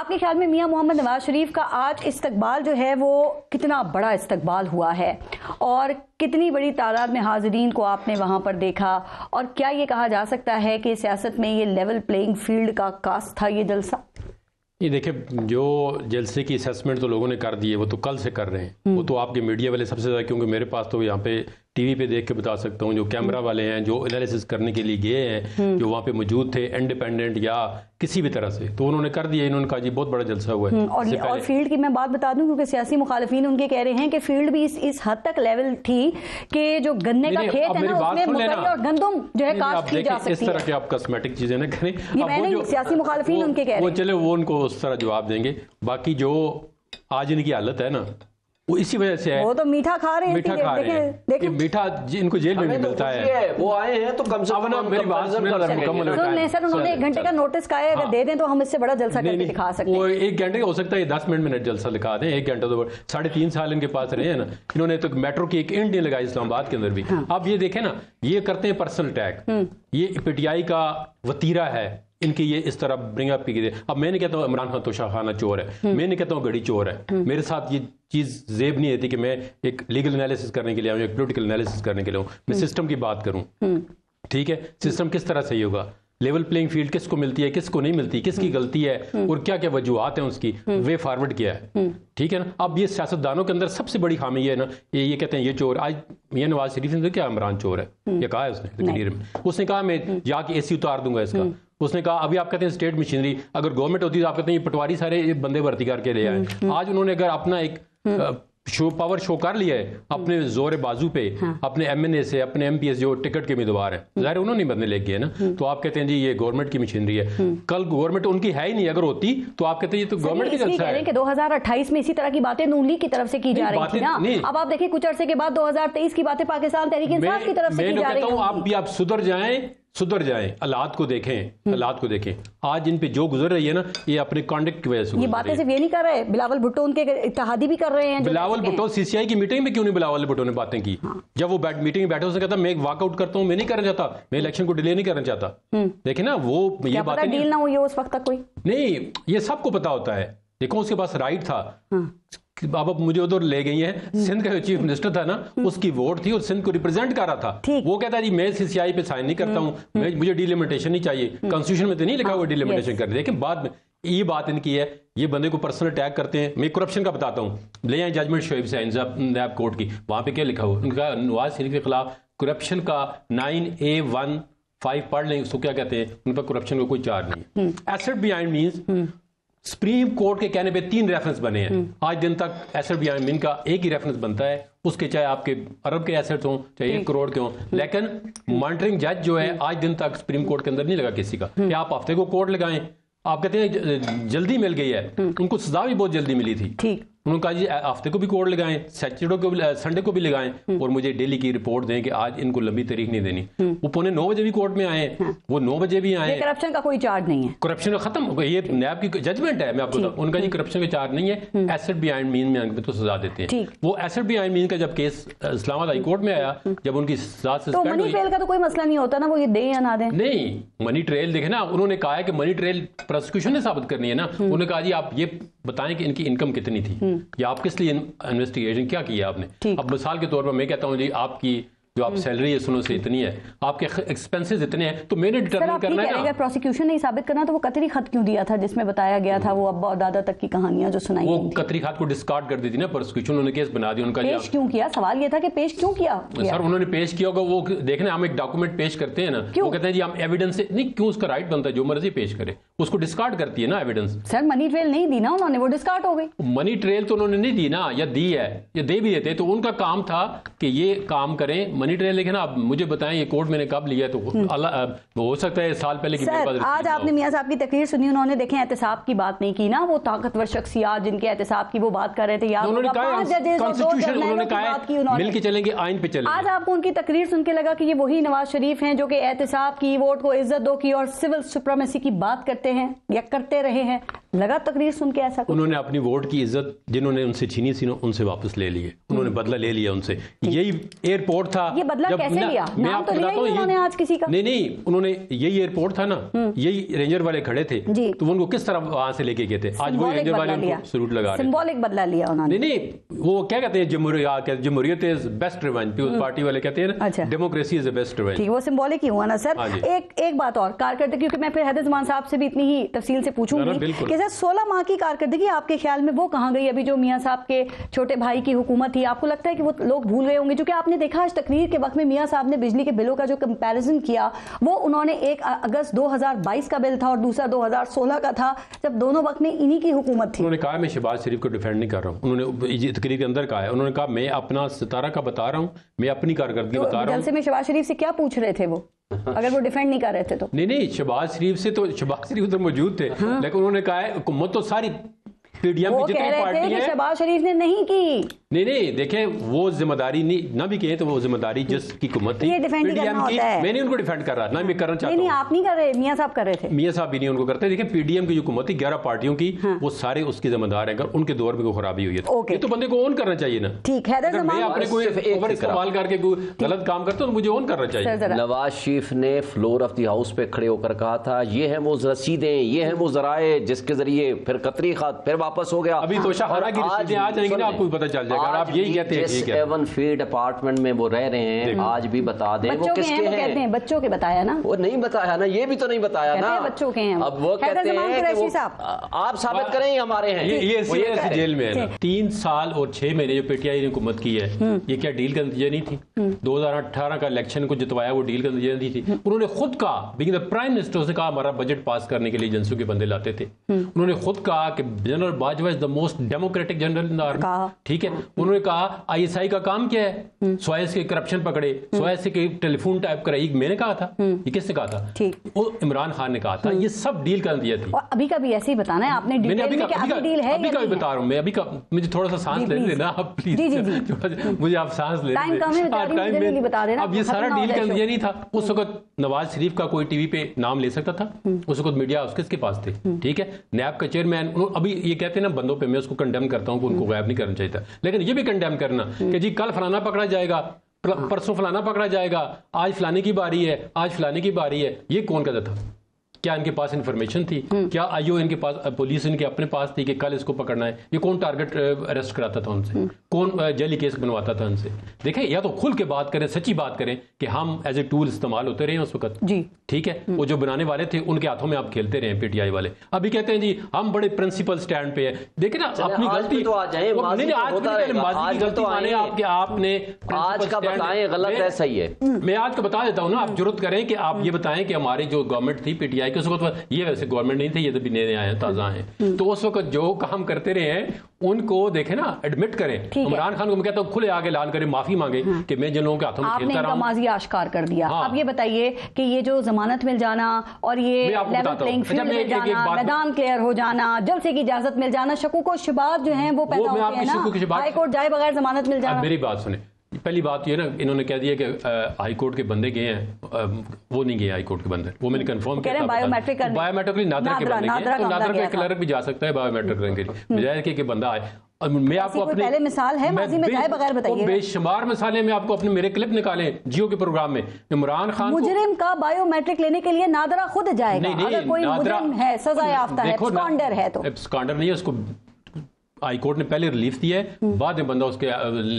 आपके ख्याल में मियां मोहम्मद नवाज शरीफ का आज इस्तकबाल जो है वो कितना बड़ा इस्तकबाल हुआ है और कितनी बड़ी तादाद में हाजिरीन को आपने वहां पर देखा, और क्या ये कहा जा सकता है कि सियासत में ये लेवल प्लेइंग फील्ड का कास्ट था ये जलसा? ये देखिए, जो जलसे की असेसमेंट तो लोगों ने कर दी है वो तो कल से कर रहे हैं, वो तो आपके मीडिया वाले सबसे ज़्यादा, क्योंकि मेरे पास तो यहाँ पे टीवी पे देख के बता सकता हूँ, जो कैमरा वाले हैं, जो एनालिसिस करने के लिए गए हैं, जो वहाँ पे मौजूद थे इंडिपेंडेंट या किसी भी तरह से, तो उन्होंने कर दिया। इन्होंने कहा जी बहुत बड़ा जलसा हुआ है। और फील्ड की मैं बात बता दूं, क्योंकि सियासी मुखालिफिन उनके कह रहे हैं कि फील्ड भी इस हद तक लेवल थी कि जो गन्ने का खेत है ना उसमें मकई और गंदम जो है काश्त की जा सकती है। इस तरह के आप कॉस्मेटिक चीजें ना करें, सियासी मुखालिफिन उनके कह रहे हैं, चले वो उनको उस तरह जवाब देंगे। बाकी जो आज इनकी हालत है ना वो इसी वजह से है, वो तो मीठा खा रहे हैं, मीठा खा रहे हैं, मीठा इनको जेल में नहीं मिलता है। वो आए हैं तो कम से कम मेरी बात सुन सर, उन्होंने 1 घंटे का नोटिस कहा है, अगर दे दें तो हम इससे बड़ा जलसा करके दिखा सकते हैं। वो 1 घंटे का हो सकता है, 10 मिनट जलसा दिखा दें। 1 घंटा तो 3.5 साल इनके पास रहे हैं ना, इन्होंने तो मेट्रो की एक इंट नहीं लगाई इस्लामाबाद के अंदर भी। अब ये देखें ना, ये करते हैं पर्सनल अटैक, ये पीटीआई का वतीरा है इनकी, ये इस तरह ब्रिंग अप की। अब मैं नहीं कहता हूँ इमरान खान तोशाखाना चोर है, मैं नहीं कहता हूँ गड़ी चोर है, मेरे साथ ये चीज़ जेब नहीं रहती कि मैं एक लीगल एनालिसिस करने के लिए आऊँ, एक पॉलिटिकल एनालिसिस करने के लिए आऊँ, मैं सिस्टम की बात करूँ। ठीक है, सिस्टम किस तरह सही होगा, लेवल प्लेइंग फील्ड किसको मिलती है, किसको नहीं मिलती, किसकी गलती है और क्या क्या वजूहत हैं उसकी, वे फॉरवर्ड किया है। ठीक है ना। अब ये सियासतदानों के अंदर सबसे बड़ी खामी ये है ना, ये कहते हैं ये चोर। आज मियां नवाज शरीफ ने क्या इमरान चोर है ये कहा है उसने तकरीर में, उसने कहा मैं जाके एसी उतार दूंगा इसका। उसने कहा अभी आप कहते हैं स्टेट मशीनरी, अगर गवर्नमेंट होती तो आप कहते हैं ये पटवारी सारे बंदे भर्ती करके ले आए। आज उन्होंने अगर अपना एक पावर शो कर लिया है अपने जोर बाजू पे, अपने एमएनए से, अपने एमपीएस जो टिकट के उम्मीदवार हैं, जाहिर उन्होंने बंदे लेके ना, तो आप कहते हैं जी ये गवर्नमेंट की मशीनरी है। कल गवर्नमेंट उनकी है ही नहीं, अगर होती तो आप कहते हैं ये तो गवर्नमेंट की जलसा है। 2028 में इसी तरह की बातें नून लीग की तरफ से की जा रही थी ना, अब आप देखिए कुछ अरसे के बाद 2023 की बातें पाकिस्तान तहरीक इंसाफ की तरफ से की जा रही है। आप भी आप सुधर जाएं, हालात को देखें, हालात को देखें। आज इन पे जो गुजर रही है ना, ये अपने कॉन्डक्ट की वजह से। ये बातें सिर्फ ये नहीं कर रहे, बिलावल भुट्टो उनके इत्तेहादी भी कर रहे हैं। बिलावल भुट्टो सीसीआई की मीटिंग में क्यों नहीं बिलावल भुट्टो ने बातें की? जब वो मीटिंग में बैठे उसने कहता मैं वॉकआउट करता हूं, मैं नहीं करना चाहता, मैं इलेक्शन को डिले नहीं करना चाहता। देखे ना वो ये बात डील ना हुई उस वक्त तक कोई नहीं, ये सबको पता होता है। देखो उसके पास राइट था, अब मुझे उधर ले गई है, सिंध का चीफ मिनिस्टर था ना, उसकी वोट थी और सिंध को रिप्रेजेंट कर रहा था। वो कहता है जी मैं सीसीआई पे साइन नहीं करता हूं, मुझे डिलिमिटेशन नहीं चाहिए, कॉन्स्टिट्यूशन में तो नहीं लिखा हुआ डिलिमिटेशन कर। लेकिन बाद में ये बात इनकी है, ये बंदे को पर्सनल अटैक करते हैं। मैं करप्शन का बताता हूँ, ले आए जजमेंट शोएब से नैब कोर्ट की, वहां पे क्या लिखा हुआ, उनका नवाज शरीफ के खिलाफ करप्शन का 9A15 पढ़ लें, उसको क्या कहते हैं, उन पर करप्शन का कोई चार्ज नहीं है। Asset behind means supreme court के कहने पे 3 रेफरेंस बने हैं आज दिन तक। एसेट बिहाइंड मीन का एक ही रेफरेंस बनता है, उसके चाहे आपके अरब के एसेट्स हों चाहे 1 करोड़ के हों। लेकिन मॉनिटरिंग जज जो है आज दिन तक सुप्रीम कोर्ट के अंदर नहीं लगा किसी का कि आप हफ्ते को कोर्ट लगाएं। आप कहते हैं जल्दी मिल गई है, उनको सजा भी बहुत जल्दी मिली थी। ठीक, उन्होंने कहा जी हफ्ते को भी कोर्ट लगाएं, सैटरडे को भी, संडे को भी लगाएं, और मुझे डेली की रिपोर्ट दें कि आज इनको लंबी तारीख नहीं देनी। वो 8:45 बजे भी कोर्ट में आए, वो 9 बजे भी आए। करप्शन का कोई चार्ज नहीं है, करप्शन खत्म हो गया, ये नैब की जजमेंट है। मैं आपको बताऊं, उनका जी करप्शन का चार्ज नहीं है, एसेट बिहाइंड मीन में तो सजा देते हैं। वो एसेट बिहाइंड मीन का जब केस इस्लामाबाद हाई कोर्ट में आया, जब उनकी सजा तो मनी ट्रेल का तो कोई मसला नहीं होता ना, वो ये दे या ना दे। नहीं, मनी ट्रेल देखे ना, उन्होंने कहा है कि मनी ट्रेल प्रोसिक्यूशन ने साबित करनी है ना। उन्होंने कहा जी आप ये बताएं कि इनकी इनकम कितनी थी या आप किस लिए इन्वेस्टिगेशन क्या किया आपने। अब मिसाल के तौर पर मैं कहता हूं जी आपकी जो आप सैलरी है सुनो से इतनी है, आपके एक्सपेंसेस इतने हैं, तो मैंने डिटरमाइन करना है ना। प्रोसिक्यूशन ने साबित करना तो वो कतरी खत क्यों दिया था जिसमें बताया गया था वो अब्बा और दादा तक की कहानियां जो सुनाई, वो कतरी खत को डिस्कार्ड कर दी थी ना प्रोसिक्यूशन, उन्होंने केस बना दिया। उनका पेश क्यों किया, सवाल ये था कि पेश क्यों किया। सर उन्होंने पेश किया होगा, वो देखना हम एक डॉक्यूमेंट पेश करते हैं ना, वो कहते हैं जी हम एविडेंस से नहीं, क्यों उसका राइट बनता है जो मर्जी पेश करे, उसको डिस्कार्ड करती है ना एविडेंस। सर मनी ट्रेल नहीं दी ना उन्होंने, वो डिस्कार्ड हो गई। मनी ट्रेल तो उन्होंने नहीं दी ना, या दी है या दे भी देते, तो उनका काम था कि ये काम करें। मनी ट्रेल लेकिन आप मुझे बताएं ये कोर्ट मैंने कब लिया, तो हो सकता है साल पहले की। सर आज आपने मियां साहब की तकरीर सुनी, उन्होंने देखें एहतसाब की बात नहीं की ना, वो ताकतवर शख्सियात जिनके एहतसाब की वो बात कर रहे थे, याद उन्होंने कहा मिल के चलेंगे, आइन पे चलेंगे। आज आपको उनकी तकरीर सुन के लगा कि ये वही नवाज शरीफ हैं जो कि एहतसाब की, वोट को इज्जत दो की और सिविल सुप्रीमेसी की बात करते हैं या करते रहे हैं। लगा तकरीर सुन के ऐसा कुछ? उन्होंने अपनी वोट की इज्जत जिन्होंने उनसे छीनी थी उनसे वापस ले लिए, उन्होंने बदला ले लिया उनसे। यही एयरपोर्ट था। ये बदला कैसे लिया? नाम तो लिया ही नहीं उन्होंने आज किसी का। नहीं, उन्होंने यही एयरपोर्ट था ना, यही रेंजर वाले खड़े थे, तो उनको किस तरह वहां से लेके गए थे? आज वो रेंजर वाले उनको सलूट लगा रहे हैं। सिंबॉलिक बदला लिया उन्होंने। नहीं, वो क्या कहते हैं, जमहूरियत is best revenge. People's Party वाले कहते हैं democracy is the best revenge. ठीक, वो सिंबॉलिक ही हुआ ना सर। एक बात और, कारकर्दगी, क्योंकि मैं फिर हैदर ज़मान साहब से भी इतनी ही तफसील से पूछूंगी कि सर 16 माह की कारकर्दगी आपके ख्याल में वो कहाँ गई? अभी जो मियां साहब के छोटे भाई की हुकूमत थी, आपको लगता है कि वो लोग भूल गए होंगे? क्योंकि आपने देखा आज तकरीर के वक्त में मियां साहब ने बिजली के बिलों का जो कंपैरिजन किया, वो उन्होंने 1 अगस्त 2022 का बिल था और दूसरा 2016 का था, जब दोनों वक्त में इन्हीं की हुकूमत थी। उन्होंने कहा मैं शहबाज शरीफ को डिफेंड नहीं कर रहा हूँ, उन्होंने तकरीर के अंदर कहा है, उन्होंने कहा मैं अपना सितारा का बता रहा हूँ, मैं अपनी कारकर्दगी बता रहा हूँ। जलसे में शहबाज शरीफ से क्या पूछ रहे थे वो, अगर वो डिफेंड नहीं कर रहे थे तो? नहीं, शहबाज शरीफ से तो शहबाज शरीफ उधर मौजूद थे, लेकिन उन्होंने कहा है हुकूमत तो सारी पीडीएम की जितनी पार्टी है, शहबाज शरीफ ने नहीं की। नहीं, देखें वो जिम्मेदारी नहीं ना भी कहे तो वो जिम्मेदारी जिसकी हुकूमत थी पीडीएम की। मैं नहीं उनको डिफेंड कर रहा, ना मैं करना चाहता हूं। नहीं, आप नहीं कर रहे, मियां साहब कर रहे थे। मियां साहब भी नहीं उनको करते। देखिए पीडीएम की जो हुकूमत थी 11 पार्टियों की, वो सारे उसके जिम्मेदार हैं। अगर उनके दौर में कोई खराबी हुई है ये तो बंदे को ऑन करना चाहिए ना। ठीक है, मैं अपने कोई ओवर इस्तेमाल करके गलत काम करता हूं तो मुझे ऑन करना चाहिए। नवाज शरीफ ने फ्लोर ऑफ द हाउस पे खड़े होकर कहा था ये है वो रसीदें, ये है वो जराए जिसके जरिए फिर कतरी खात फिर वापस हो गया। अभी तो आज आ जाएंगे ना, आपको पता चल जाएगा। आप यही कहते हैं ठीक है, एवन फील्ड अपार्टमेंट में वो रह रहे हैं, आज भी बता दें वो किसके हैं। बच्चों के बताया ना, वो नहीं बताया ना, ये भी तो नहीं बताया ना, बच्चों के हैं। अब वो कहते हैं कि आप साबित करें हमारे हैं। ये जेल में है ना। 3 साल और 6 महीने जो पीटीआई ने हुकूमत की है, ये क्या डील का नतीजा नहीं थी? 2018 का इलेक्शन को जितवाया वो डील का नतीजा नहीं थी? उन्होंने खुद कहा, बीइंग द प्राइम मिनिस्टर, उसने कहा हमारा बजट पास करने के लिए एजेंसियों के बंदे लाते थे। उन्होंने खुद कहा कि general Bajwa is the most democratic general in the army. ठीक है, उन्होंने कहा आईएसआई का काम क्या है? सुएज के करप्शन पकड़े, सुएज के टेलीफोन टाइप कराई, मैंने कहा था, ये किसने कहा था? वो इमरान खान ने कहा था। ये सब डील कर दिया थी। अभी का भी ऐसे ही बताना है आपने, मैंने अभी का भी बता रहा हूँ मैं, अभी का मुझे थोड़ा सा सांस लेने देना आप प्लीज, मुझे आप सांस ले देना। अब ये सारा डील का नतीजा नहीं था। उस वक्त नवाज शरीफ का कोई टीवी पे नाम ले सकता था? उस वक्त मीडिया उसके पास थे। ठीक है, नैब का चेयरमैन, अभी ये कहते हैं ना बंदों पे, मैं उसको कंडेम करता हूँ, उनको गायब नहीं करना चाहिए था, लेकिन ये भी कंडेम करना कि जी कल फलाना पकड़ा जाएगा, परसों फलाना पकड़ा जाएगा, आज फलाने की बारी है, आज फलाने की बारी है, ये कौन कहता था? क्या इनके पास इंफॉर्मेशन थी? क्या आईओ इनके पास, पुलिस इनके अपने पास थी कि कल इसको पकड़ना है? ये कौन टारगेट अरेस्ट कराता था उनसे? कौन जेली केस बनवाता था उनसे? देखें, या तो खुल के बात करें, सच्ची बात करें कि हम एज ए टूल इस्तेमाल होते रहे उस वक्त जी। ठीक है, वो जो बनाने वाले थे उनके हाथों में आप खेलते रहे पीटीआई वाले। अभी कहते हैं जी हम बड़े प्रिंसिपल स्टैंड पे है। देखिए ना, अपनी गलती तो आ जाए, आपने आज का बताएं गलत है सही है। मैं आज का बता देता हूँ ना, आप जरूरत करें कि आप ये बताएं कि हमारी जो गवर्नमेंट थी पीटीआई, उस वक्त ये वैसे गवर्नमेंट नहीं थे, ये तो भी नए आए हैं, ताजा हैं, तो उस वक्त जो काम करते रहे हैं उनको देखे ना, एडमिट करें। इमरान खान को मैं कहता हूं खुले आगे ऐलान करें, माफी मांगे कि मैं जिन लोगों के हाथों में खेलता रहा हूं। माजी आश्कार कर दिया। अब ये बताइए कि ये जो जमानत मिल जाना और ये लेवल प्लेइंग फील्ड मिल जाना, मैदान क्लियर हो जाना, जल्द की इजाजत मिल जाना, शकूक और शुबात जो है वो पैदा होते हैं ना, हाई कोर्ट जाए बगैर जमानत मिल जाना। मेरी बात सुने, पहली बात ये ना, इन्होंने कह दिया कि हाई कोर्ट के बंदे गए हैं, वो नहीं गए हाई कोर्ट के बंदे, वो मैंने कंफर्म किया। बायोमेट्रिक नादरा के बंदे गए, तो नादरा का क्लर्क भी जा सकता है बायोमेट्रिक करने के लिए, बजाय कि बंदा आए। और मैं आपको अपने पहले मिसाल है माजी में जाए बगैर बताइए, बेशुमार मिसालें मैं आपको अपने मेरे क्लिप निकाले जियो के प्रोग्राम में। इमरान खान मुजरिम का बायोमेट्रिक लेने के लिए नादरा खुद जाएगा। अगर कोई मुजरिम है, सजा याफ्ता है, स्कॉन्डर है, तो स्कॉन्डर नहीं है, उसको हाई कोर्ट ने पहले रिलीफ दिया है, बाद में बंदा उसके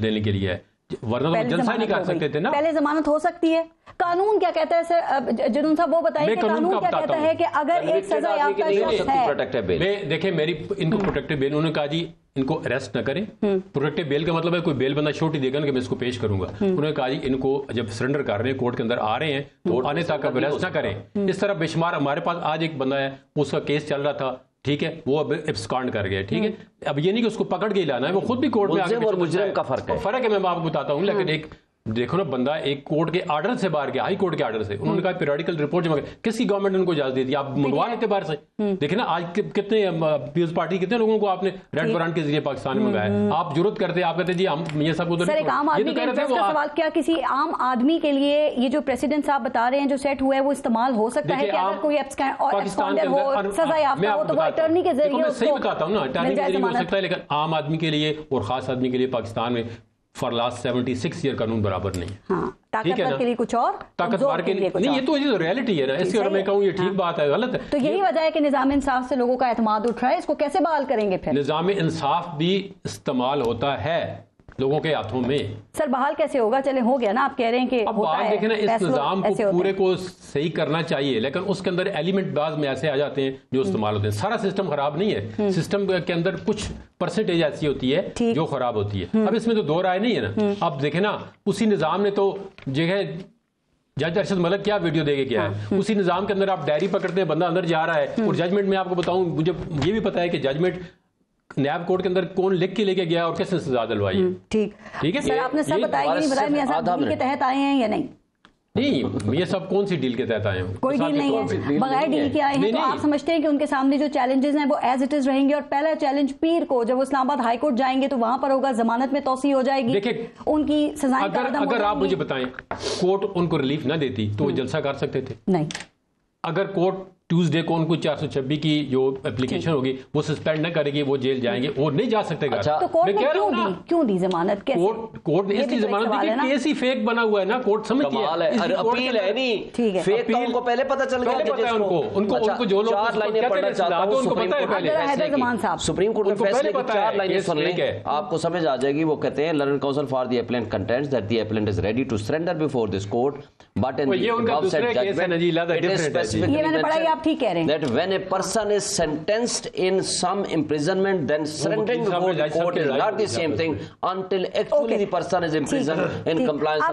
देने के लिए है, वरना तो जलसा नहीं कर सकते थे ना। पहले जमानत हो सकती है। कानून क्या कहता है सर जुनून साहब, वो बताइए कानून क्या कहता है कि अगर एक सजा याफ्ता शख्स है, देखें मेरी इनको प्रोटेक्टिव बेल, उन्होंने कहा जी इनको अरेस्ट न करें। प्रोटेक्टिव बेल का मतलब है कोई बेल बंदा छोटी देगा ना कि मैं इसको पेश करूंगा। उन्होंने कहा जी इनको जब सरेंडर कर रहे हैं, कोर्ट के अंदर आ रहे हैं, तो आने तक अरेस्ट ना करें। इस तरह बेशुमार, हमारे पास आज एक बंदा है, उसका केस चल रहा था, ठीक है, वो अब एब्सकॉन्ड कर गया, ठीक है। अब ये नहीं कि उसको पकड़ के लाना है, वो खुद भी कोर्ट में आके, और मुजरिम का फर्क है, मैं आपको बताता हूँ। लेकिन एक देखो ना, बंदा एक कोर्ट के आर्डर से बाहर गया, हाई कोर्ट के आर्डर से, उन्होंने कहा पीरियडिकल रिपोर्ट जमा कर, किसकी गवर्नमेंट ने उनको इजाजत दी थी? आप मंगवा लेते बाहर से। देखिए ना, आज कितने पीपल्स पार्टी कितने लोगों को आपने रेड वारंट के जरिए पाकिस्तान में मंगाया। आप जरूरत करते, आप कहते जी हम ये सब उधर। सर, एक आम आदमी के सवाल, क्या किसी आम आदमी के लिए ये जो प्रेसिडेंट साहब बता रहे हैं जो सेट हुआ है वो इस्तेमाल हो सकता है कि अगर कोई एब्सकॉन्डर हो, सजा याफ्ता हो, तो वो अटॉर्नी के जरिए सही बताता हूँ ना, अटॉर्नी के जरिए हो सकता है, लेकिन आम आदमी के लिए और खास आदमी के लिए पाकिस्तान में फॉर लास्ट 76 ईयर कानून बराबर नहीं है। हाँ, ताकतवर के लिए कुछ और, ताकतवर के लिए नहीं। ये तो रियलिटी है ना, इसके और मैं कहूँ ये ठीक बात है, गलत है। तो यही वजह है कि निजाम इंसाफ से लोगों का एतमाद उठ रहा है। इसको कैसे बहाल करेंगे फिर? निजाम इंसाफ भी इस्तेमाल होता है लोगों के हाथों में। सर, बहाल कैसे होगा? चले हो गया ना, आप कह रहे हैं कि अब बात देखें ना, इस निजाम को पूरे को सही करना चाहिए, लेकिन उसके अंदर एलिमेंट बाज में ऐसे आ जाते हैं जो इस्तेमाल होते हैं। सारा सिस्टम खराब नहीं है, सिस्टम के अंदर कुछ परसेंटेज ऐसी होती है जो खराब होती है। अब इसमें तो दो राय नहीं है ना। अब देखें ना, उसी निजाम ने तो जगह जज अरशद मलिक क्या वीडियो देके क्या है, उसी निजाम के अंदर आप डायरी पकड़ते हैं, बंदा अंदर जा रहा है, और जजमेंट में आपको बताऊं, मुझे ये भी पता है कि जजमेंट नैब कोर्ट के अंदर कौन लिख के लेके गया और किसने सजा दिलवाई है। ठीक है सर, आपने सब बताया नहीं, बताया मियां साहब डील के तहत आए हैं या नहीं? नहीं, ये सब कौन सी डील के तहत आए हैं? कोई डील नहीं है, बगैर डील के आए हैं। तो आप समझते हैं कि उनके सामने जो चैलेंजेस हैं वो एज इट इज रहेंगे, और पहला चैलेंज पीर को जब वो इस्लामाबाद हाई कोर्ट जाएंगे तो वहां पर होगा, जमानत में तौसी हो जाएगी, देखिए उनकी सजाएं। अगर आप मुझे बताएं, कोर्ट उनको रिलीफ ना देती तो वो जलसा कर सकते थे? नहीं। अगर कोर्ट ट्यूसडे को उनको 426 की जो एप्लीकेशन होगी वो सस्पेंड न करेगी, वो जेल जाएंगे, वो नहीं जा सकते घर। तो कोर्ट ने क्यों दी जमानत? कैसे? कोर्ट ने इसलिए जमानत दी कि केस ही फेक बना हुआ है ना, कोर्ट समझती है। अपील है नहीं, ठीक है, फेक का उनको पहले पता चल गया, पता है उनको जो लोग 4 लाइनें पढ़ना चाहता हूं, उनको पता है पहले सुप्रीम कोर्ट के फैसले की 4 लाइनें सुन लें, आपको समझ आ जाएगी। वो कहते हैं learned counsel for the appellant contends that the appellant is ready to surrender before this court, but in ये उनका दूसरा केस है ना जी, लादा डिफरेंट है। ये मैंने पढ़ा, आप ठीक कह रहे हैं। When a person is sentenced in some imprisonment, then surrendering before the court is not the same thing until actually the person is imprisoned in compliance.